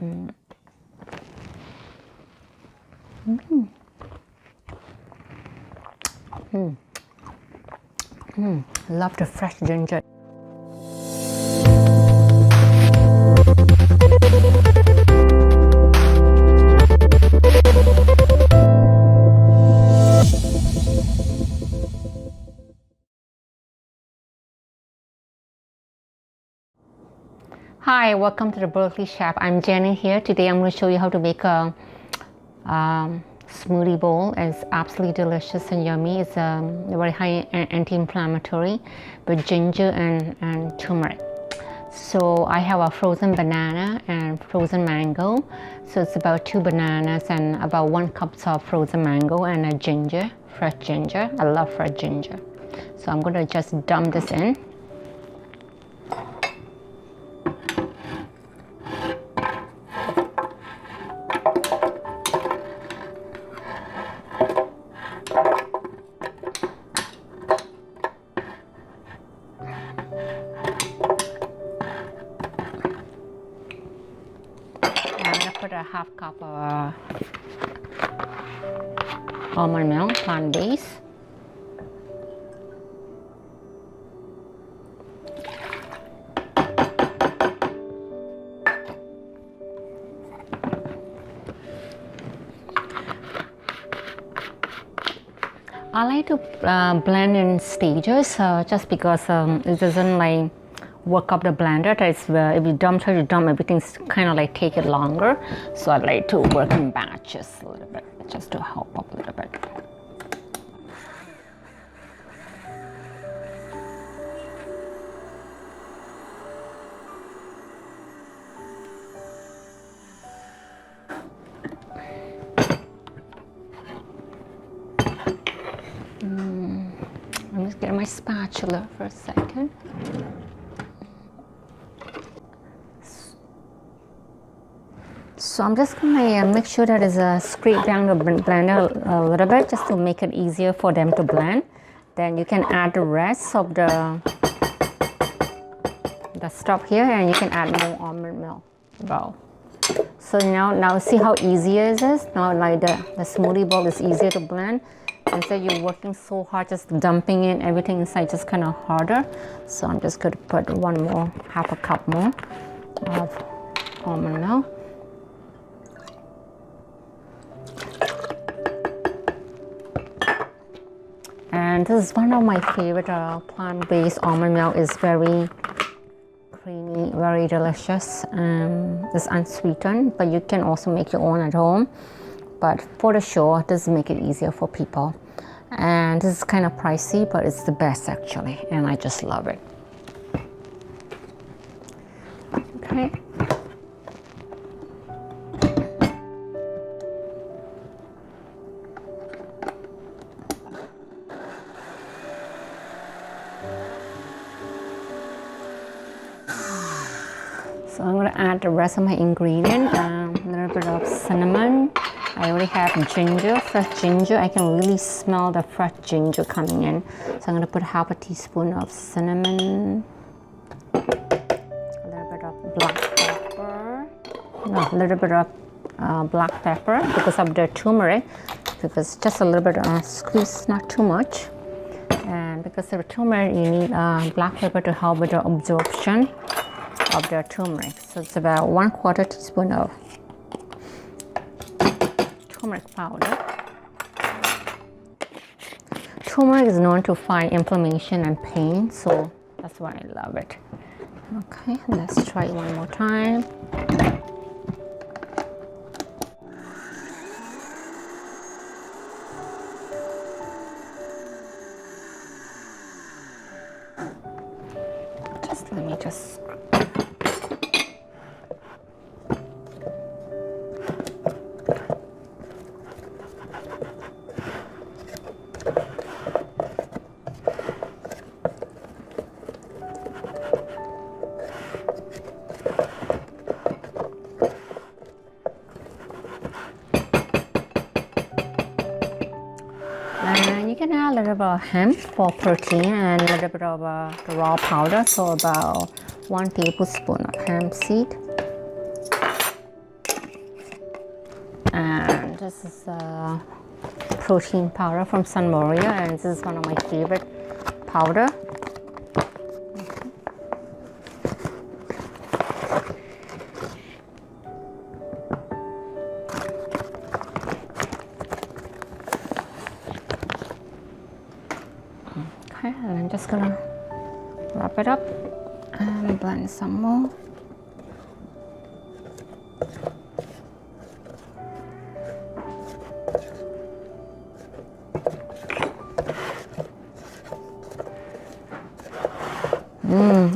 Love the fresh ginger. Hi, welcome to the Berkeley Chef. I'm Jenny here. Today I'm going to show you how to make a smoothie bowl. It's absolutely delicious and yummy. It's very high anti-inflammatory with ginger and turmeric. So I have a frozen banana and frozen mango. So it's about 2 bananas and about 1 cup of frozen mango and a ginger, fresh ginger. I love fresh ginger. So I'm going to just dump this in. Put a half cup of almond milk, plant-based. I like to blend in stages just because it doesn't like work up the blender. If you try to dump everything's kind of like take it longer. So I like to work in batches a little bit just to help up a little bit. I'm just getting my spatula for a second. So I'm just going to make sure that it's scrape down the blender a little bit just to make it easier for them to blend. Then you can add the rest of the stuff here, and you can add more almond milk. Wow. So now see how easy it is? Now like the smoothie bowl is easier to blend. Instead you're working so hard just dumping in everything inside, just kind of harder. So I'm just going to put half a cup more of almond milk. And this is one of my favorite plant-based almond milk. It's very creamy, very delicious. It's unsweetened, but you can also make your own at home. But for the show, this make it easier for people. And this is kind of pricey, but it's the best actually, and I just love it. Okay. So I'm going to add the rest of my ingredient, a little bit of cinnamon. I already have ginger, fresh ginger. I can really smell the fresh ginger coming in. So I'm going to put half a teaspoon of cinnamon, a little bit of black pepper, a little bit of black pepper because of the turmeric, because just a little bit squeeze, not too much. And because of the turmeric, you need black pepper to help with the absorption of the turmeric. So it's about 1/4 teaspoon of turmeric powder. Turmeric is known to fight inflammation and pain, so that's why I love it. Okay, let's try it one more time. Let me just and you can add a little bit of hemp for protein and a little bit of the raw powder, so about 1 tablespoon of hemp seed. This is protein powder from Sun Moria, and this is one of my favorite powder. Okay, and I'm just gonna wrap it up and blend some more.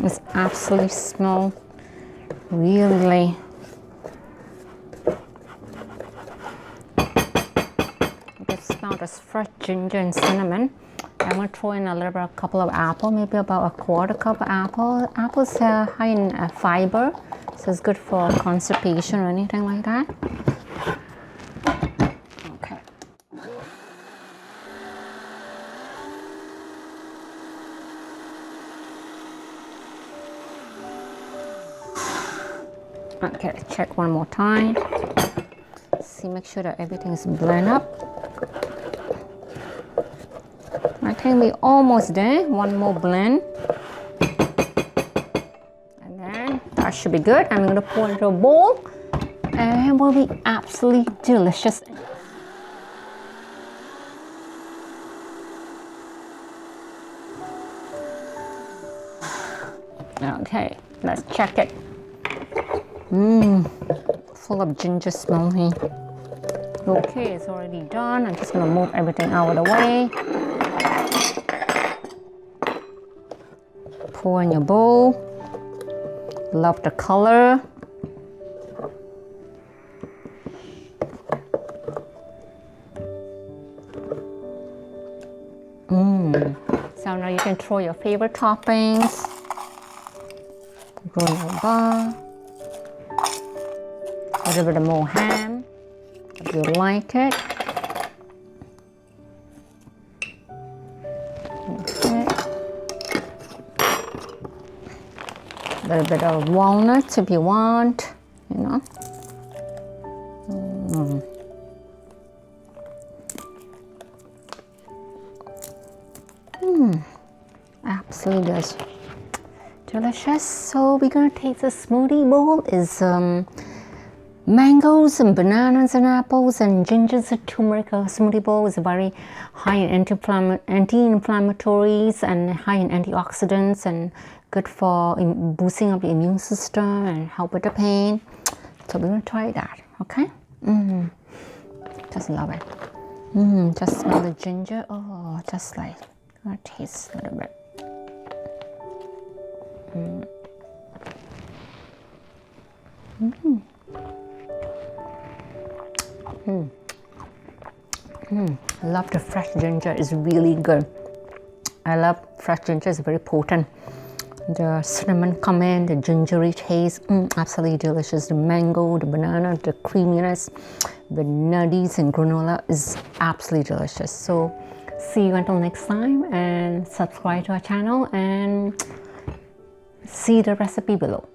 It's absolutely smell really. You can smell this fresh ginger and cinnamon. I'm going to throw in a couple of apple, maybe about a quarter cup of apple. Apples are high in fiber, so it's good for constipation or anything like that. Okay. Okay, check one more time. See, make sure that everything is blended up. I think we're almost there. One more blend. And then that should be good. I'm going to pour into a bowl and it will be absolutely delicious. Okay, let's check it. Full of ginger smell here. Okay, it's already done. I'm just going to move everything out of the way. Pour in your bowl. Love the color. So now you can throw your favorite toppings. Granola. A little bit more ham, if you like it. Okay. A little bit of walnuts if you want, you know. Absolutely delicious. So we're gonna taste the smoothie bowl. Is mangoes and bananas and apples and gingers and turmeric. Smoothie bowl is very high in anti-inflammatories and high in antioxidants and good for boosting up the immune system and help with the pain. So we're gonna try that. Okay. Just love it. Just smell the ginger. Oh, just like I'm gonna taste a little bit. Love the fresh ginger. It's really good. I love fresh ginger. It's very potent. The cinnamon come in, the gingery taste, absolutely delicious. The mango, the banana, the creaminess, the nutties and granola is absolutely delicious. So see you until next time, and subscribe to our channel and see the recipe below.